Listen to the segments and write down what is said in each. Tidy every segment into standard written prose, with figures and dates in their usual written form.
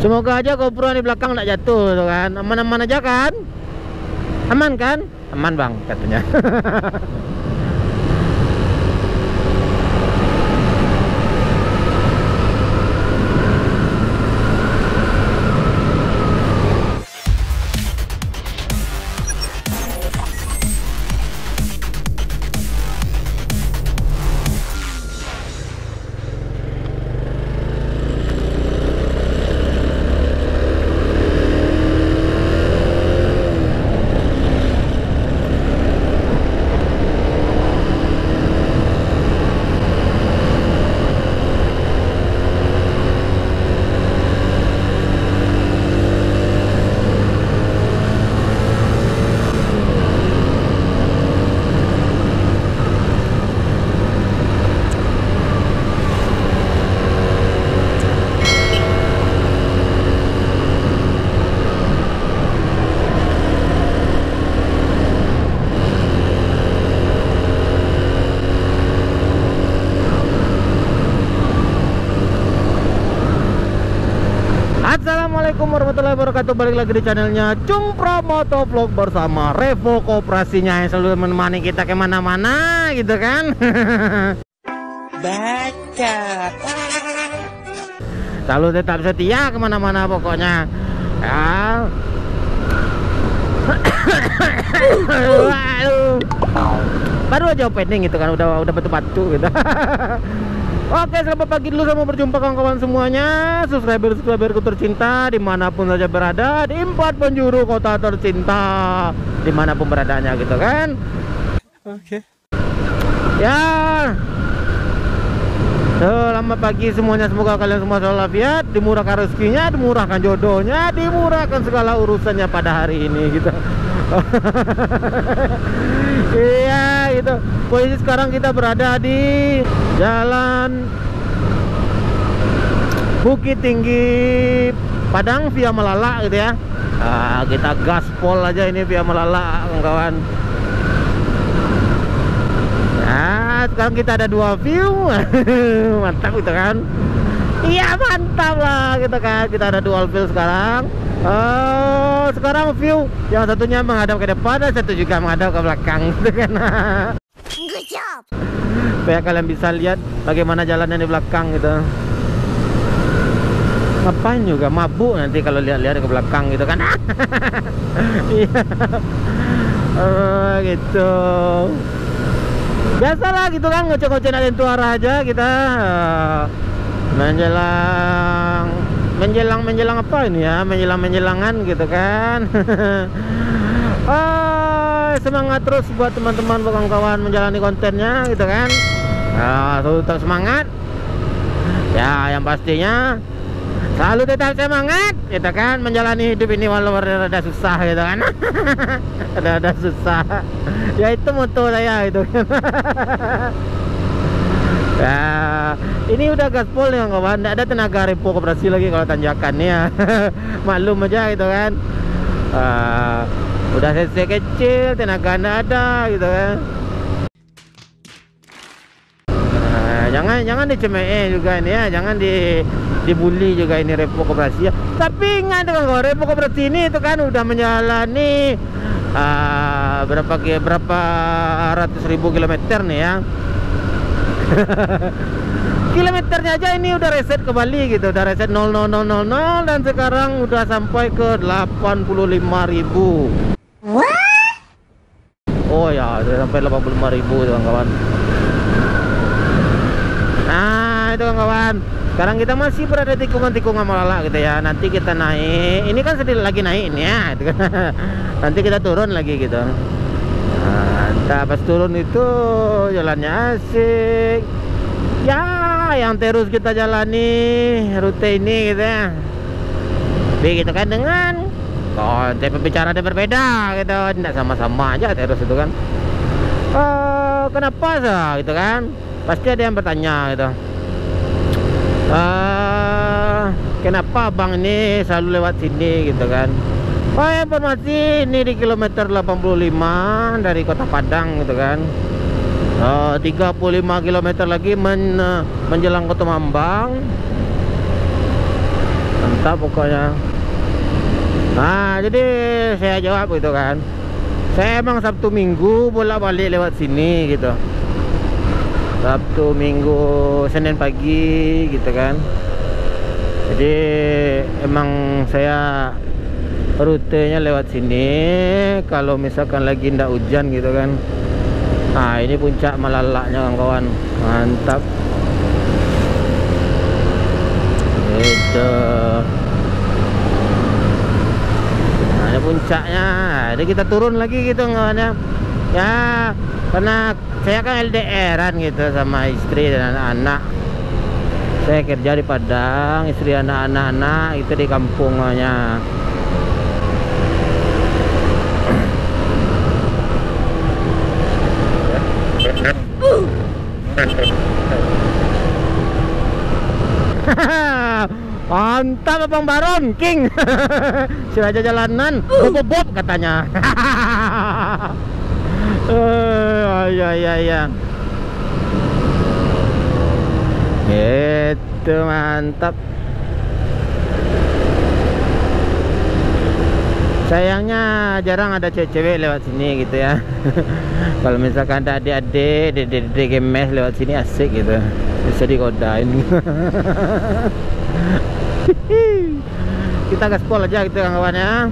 Semoga aja GoPro di belakang nggak jatuh tuh kan. Aman-aman aja kan? Aman kan? Aman bang katanya. Assalamualaikum warahmatullahi wabarakatuh. Balik lagi di channelnya Cungpro Motovlog bersama Revo Koperasinya yang selalu menemani kita kemana-mana gitu kan. Baca selalu tetap setia kemana-mana pokoknya ya. Baru aja opening gitu kan, udah batu-batu gitu. Oke, selamat pagi dulu, sama berjumpa kawan-kawan semuanya, subscriber-subscriberku tercinta dimanapun saja berada di 4 penjuru kota tercinta, dimanapun beradanya gitu kan. Oke. Ya, selamat pagi semuanya, semoga kalian semua selalu walafiat, dimurahkan rezekinya, dimurahkan jodohnya, dimurahkan segala urusannya pada hari ini gitu. Iya gitu. Posisi sekarang kita berada di Jalan Bukit Tinggi Padang via Melala gitu ya. Kita gaspol aja ini via Melala kawan-kawan. Nah, sekarang kita ada 2 view. Mantap gitu kan. Iya mantap lah gitu kan. Kita ada dual view sekarang. Sekarang view yang satunya menghadap ke depan dan satu juga menghadap ke belakang gitu kan. Good job. Supaya kalian bisa lihat bagaimana jalannya di belakang gitu. Ngapain juga mabuk nanti kalau lihat-lihat ke belakang gitu kan. Iya. Gitu. Biasalah gitu kan, ngoceh-ngoceh nanti arah aja kita. Menjelang apa ini ya, menjelangan gitu kan. Semangat terus buat teman-teman kawan-kawan menjalani kontennya gitu kan. Tetap semangat ya, yang pastinya selalu tetap semangat gitu kan, menjalani hidup ini walau ada susah gitu kan. ada susah ya, itu moto saya itu kan. Ya, ini udah gaspol ya kawan, tidak ada tenaga Revo Koperasi lagi kalau tanjakan ya. Maklum aja gitu kan. Udah cc kecil, tenaga tidak ada gitu kan. Jangan dicemeh juga ini ya, jangan dibully juga ini Revo Koperasi ya. Tapi ingat kan kalau Revo Koperasi ini itu kan udah menjalani berapa ratus ribu kilometer nih ya. Kilometernya aja ini udah reset ke Bali gitu, udah reset 00000 dan sekarang udah sampai ke 85.000. Oh ya, udah sampai 85.000 kawan-kawan. Nah, itu kawan. Sekarang kita masih berada di tikungan-tikungan Melala gitu ya. Nanti kita naik. Ini kan sedikit lagi naik ini ya. Nanti kita turun lagi gitu. Nah, pas turun itu jalannya asik ya, yang terus kita jalani rute ini gitu ya. Tapi gitu kan, dengan konsep pembicaraan yang berbeda gitu, tidak sama-sama aja terus itu kan. Kenapa sih gitu kan, pasti ada yang bertanya gitu. Kenapa bang ini selalu lewat sini gitu kan. Informasi ini di kilometer 85 dari Kota Padang gitu kan. 35 km lagi menjelang Kota Mambang. Mantap pokoknya. Nah, jadi saya jawab gitu kan. Saya emang Sabtu Minggu bolak-balik lewat sini gitu. Sabtu Minggu Senin pagi gitu kan. Jadi emang saya rutenya lewat sini kalau misalkan lagi ndak hujan gitu kan. Nah, ini puncak Malalaknya kawan-kawan. Mantap. Itu. Nah, ini puncaknya. Jadi kita turun lagi gitu kawan ya. Ya, karena saya kan LDR-an gitu sama istri dan anak-anak. Saya kerja di Padang, istri anak-anak itu di kampungnya. Mantap Abang Baron King. Sudah aja jalanan bob katanya. Ya. Itu mantap. Sayangnya jarang ada cewek-cewek lewat sini gitu ya. Kalau misalkan ada adik-adik, dede gemes lewat sini asik gitu. Bisa digodain. Kita gaspol aja gitu kawan ya.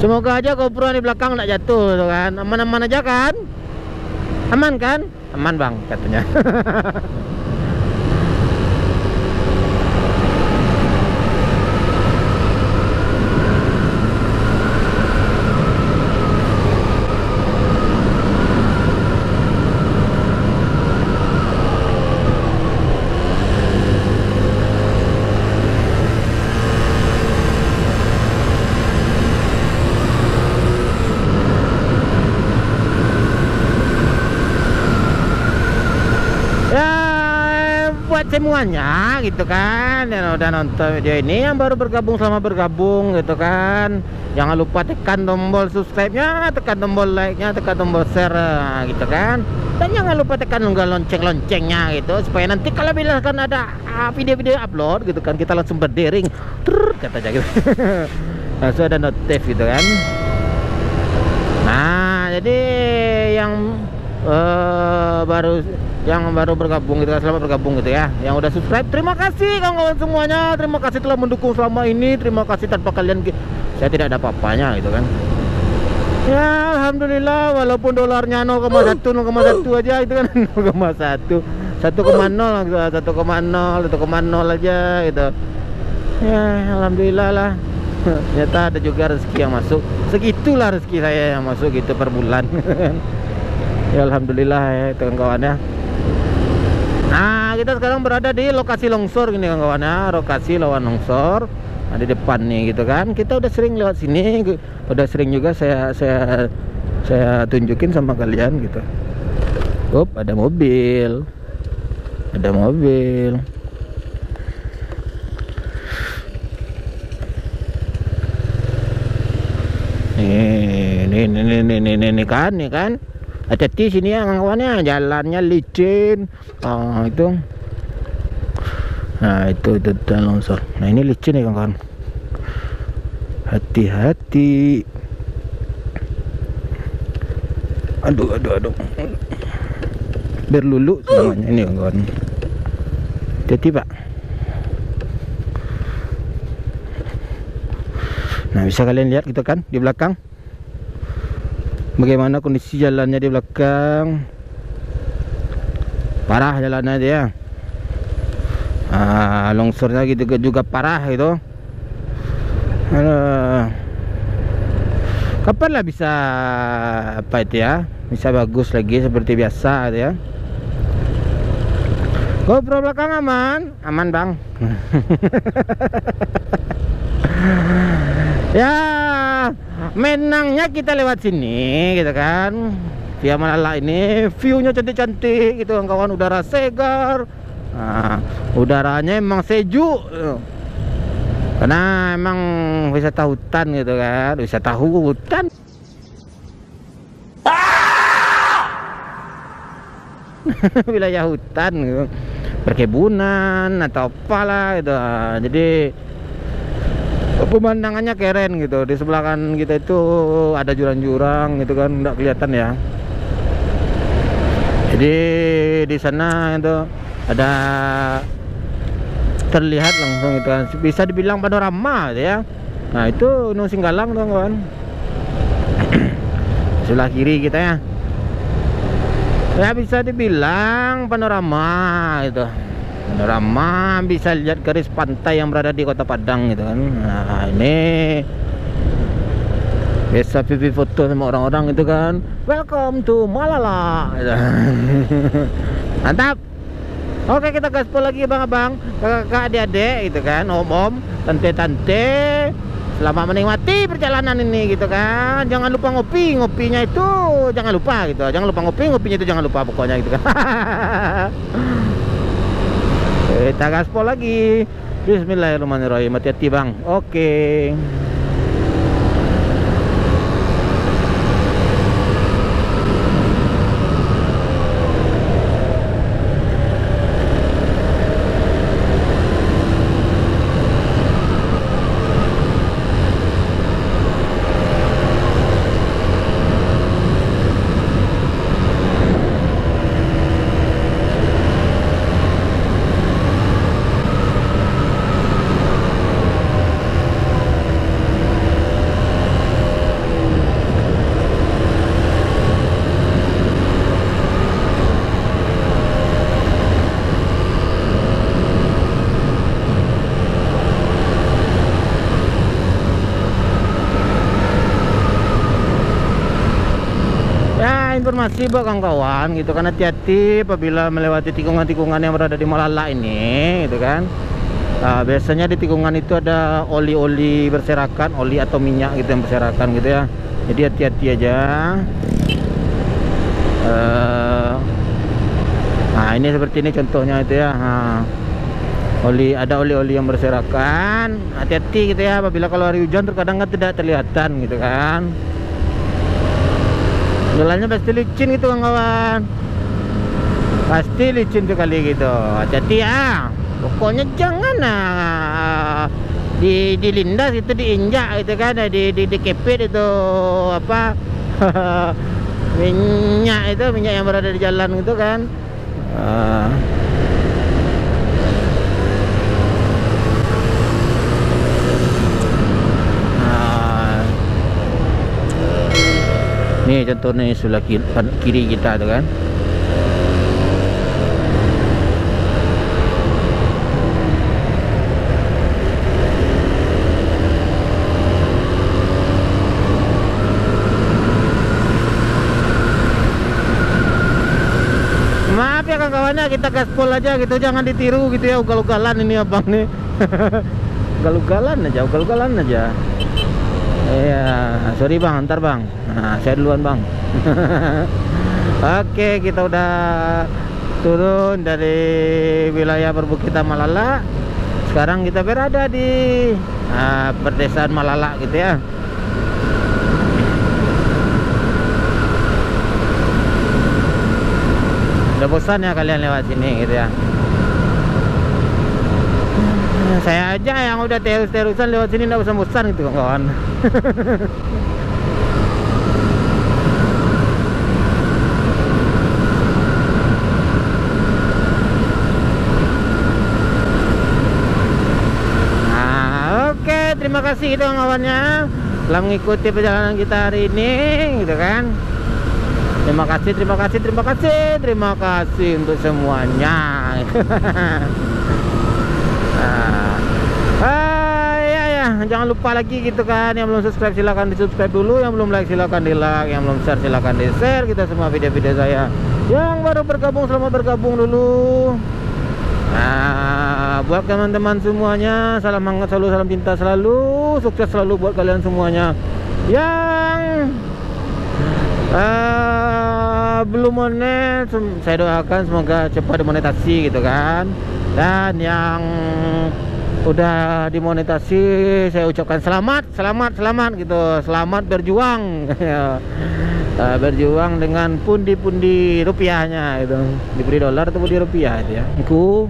Semoga aja GoPro di belakang nggak jatuh tuh kan. Aman-aman aja kan? Aman kan? Aman bang katanya. Semuanya gitu kan yang udah nonton video ini, yang baru bergabung selama bergabung gitu kan, jangan lupa tekan tombol subscribe-nya, tekan tombol like-nya, tekan tombol share gitu kan, dan jangan lupa tekan lonceng-loncengnya gitu supaya nanti kalau misalkan ada video-video upload gitu kan kita langsung berdering katanya gitu. Langsung ada notif gitu kan. Nah, jadi yang baru bergabung gitu kan, selamat bergabung gitu ya. Yang udah subscribe, terima kasih kawan-kawan semuanya. Terima kasih telah mendukung selama ini. Terima kasih, tanpa kalian saya tidak ada apa-apanya gitu kan. Ya alhamdulillah, walaupun dolarnya 0,1 aja itu kan. 0,1 1,0 aja gitu. Ya alhamdulillah lah. Ternyata ada juga rezeki yang masuk. Segitulah rezeki saya yang masuk gitu per bulan. Ya alhamdulillah ya kawan-kawan ya. Nah, kita sekarang berada di lokasi longsor gini kawan-kawan ya. Lokasi lawan longsor. Nah, di depan nih gitu kan. Kita udah sering lewat sini. Udah sering juga saya tunjukin sama kalian gitu. Ada mobil. Ada mobil. Nih kan. Hati-hati sini ya kawannya, jalannya licin. Itu. Nah, itu longsor. Nah, ini licin ya kawan. Hati-hati. Aduh. Berlulu semuanya ini kawan. Hati-hati, Pak. Nah, bisa kalian lihat gitu kan di belakang. Bagaimana kondisi jalannya di belakang. Parah jalannya dia. Longsornya gitu juga parah gitu. Kapan lah bisa apa itu ya, bisa bagus lagi seperti biasa gitu ya. GoPro belakang aman bang. Ya menangnya kita lewat sini gitu kan, via Malala ini view-nya cantik-cantik gitu kawan, udara segar. Nah, udaranya emang sejuk karena emang wisata hutan gitu kan, wisata hutan. wilayah hutan gitu, perkebunan atau apalah gitu. Jadi pemandangannya keren gitu. Di sebelah kanan kita itu ada jurang-jurang gitu kan, nggak kelihatan ya. Jadi di sana itu ada terlihat langsung itu kan, bisa dibilang panorama gitu ya. Nah itu Gunung Singgalang tuh kawan. Sebelah kiri kita ya. Ya bisa dibilang panorama itu. Panorama, bisa lihat garis pantai yang berada di Kota Padang gitu kan. Nah ini biasa pipi foto sama orang-orang itu kan. Welcome to Malala gitu. Mantap. Oke, kita gaspol lagi bang-abang, kakak, adik-adik gitu kan, om-om, tante-tante. Selamat menikmati perjalanan ini gitu kan. Jangan lupa ngopi, ngopinya itu jangan lupa gitu. Jangan lupa ngopi, ngopinya itu jangan lupa pokoknya gitu kan. Kita gaspol lagi. Bismillahirrahmanirrahim. Hati-hati bang. Oke. Informasi buat kawan-kawan gitu kan, hati-hati apabila melewati tikungan-tikungan yang berada di Malala ini gitu kan. Biasanya di tikungan itu ada oli-oli berserakan, oli atau minyak gitu yang berserakan gitu ya. Jadi hati-hati aja. Nah ini seperti ini contohnya itu ya. Ada oli-oli yang berserakan. Hati-hati gitu ya, apabila kalau hari hujan terkadang kan tidak terlihatan gitu kan. Jalannya pasti licin gitu kawan-kawan, pasti licin sekali gitu. Hati-hati ya, pokoknya jangan dilindas itu, diinjak gitu kan, dikepit itu apa minyak yang berada di jalan gitu kan. Ini contohnya sebelah kiri kita tuh kan. Maaf ya kawan-kawannya, kita gaspol aja gitu, jangan ditiru gitu ya, ugal-ugalan ini abang nih. Ugal-ugalan aja. Iya, sorry bang, ntar bang. Nah, saya duluan bang. Oke, kita udah turun dari wilayah perbukitan Malala. Sekarang kita berada di perdesaan Malala gitu ya. Udah bosan ya kalian lewat sini gitu ya. Saya aja yang udah terus-terusan lewat sini nggak bosan-bosan gitu kawan. Terima kasih gitu kawannya telah mengikuti perjalanan kita hari ini gitu kan. Terima kasih untuk semuanya. Ya, jangan lupa lagi gitu kan, yang belum subscribe silahkan di subscribe dulu, yang belum like silahkan di like, yang belum share silahkan di share kita semua video-video saya. Yang baru bergabung selamat bergabung dulu. Nah, buat teman-teman semuanya, salam hangat selalu, salam cinta selalu, sukses selalu buat kalian semuanya. Yang belum monet, saya doakan semoga cepat dimonetasi gitu kan. Dan yang udah dimonetasi, saya ucapkan selamat gitu, selamat berjuang. berjuang dengan pundi-pundi rupiahnya gitu. Diberi dolar atau di rupiah itu ya. Iku.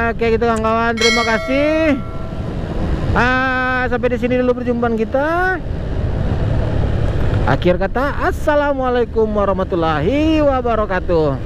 Oke gitu kawan-kawan, terima kasih. Sampai di sini dulu perjumpaan kita. Akhir kata, assalamualaikum warahmatullahi wabarakatuh.